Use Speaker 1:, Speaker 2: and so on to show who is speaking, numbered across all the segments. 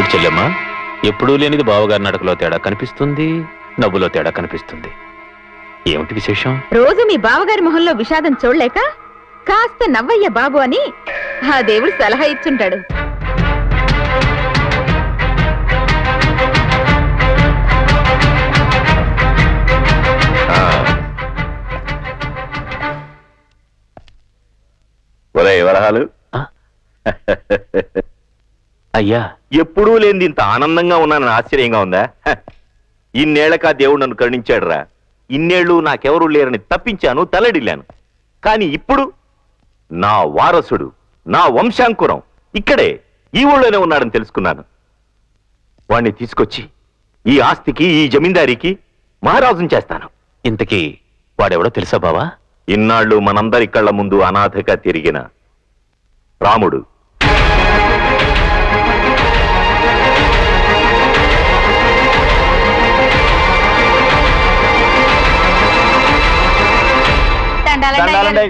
Speaker 1: చూడు చెల్లెమ్మా, ఎప్పుడూ లేనిది బావగారి నడకలో తేడా కనిపిస్తుంది, నవ్వులో తేడా కనిపిస్తుంది. ఏమిటి విశేషం?
Speaker 2: రోజు మీ బావగారి మొహంలో విషాదం చూడలేక కాస్త నవ్వయ్య బాబు అని ఆ దేవుడు సలహా ఇచ్చుంటాడు.
Speaker 3: వరహాలు
Speaker 1: అయ్యా,
Speaker 3: ఎప్పుడూ లేనిది ఇంత ఆనందంగా ఉన్నానని ఆశ్చర్యంగా ఉందా? ఇన్నేళ్లకా దేవుడు నన్ను కరుణించాడురా. ఇన్నేళ్లు నాకెవరూ లేరని తప్పించాను, తలడిల్లాను. కానీ ఇప్పుడు నా వారసుడు, నా వంశాంకురం ఇక్కడే ఈ ఊళ్ళోనే ఉన్నాడని తెలుసుకున్నాను. వాణ్ణి తీసుకొచ్చి ఈ ఆస్తికి, ఈ జమీందారికి మహారాజుని చేస్తాను.
Speaker 1: ఇంతకీ వాడెవడో తెలుసా బావా?
Speaker 3: ఇన్నాళ్ళు మనందరి కళ్ళ ముందు అనాథగా తిరిగిన రాముడు.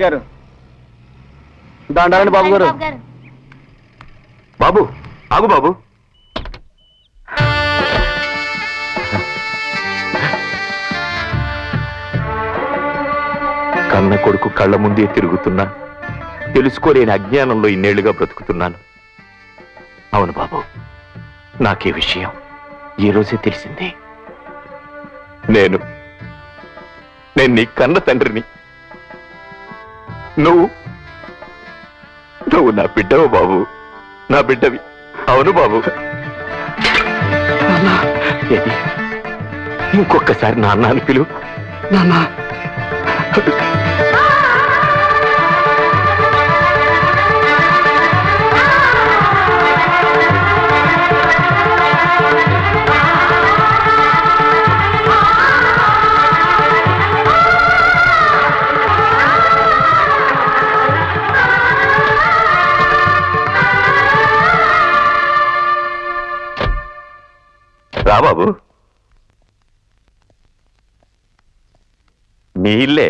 Speaker 4: గారు దండాలండి బాబు గారు.
Speaker 3: బాబు ఆగు బాబు. కన్న కొడుకు కళ్ళ ముందే తిరుగుతున్నా, తెలుసుకోలేని అజ్ఞానంలో ఇన్నేళ్లుగా బ్రతుకుతున్నాను. అవును బాబు, నాకే విషయం ఈ రోజే తెలిసింది. నేను నీ కన్న తండ్రిని. నువ్వు నా బిడ్డవు బాబు, నా బిడ్డవి. అవును బాబు. ఇంకొకసారి నాన్న అని పిలువు. రా బాబు, మీ ఇల్లే.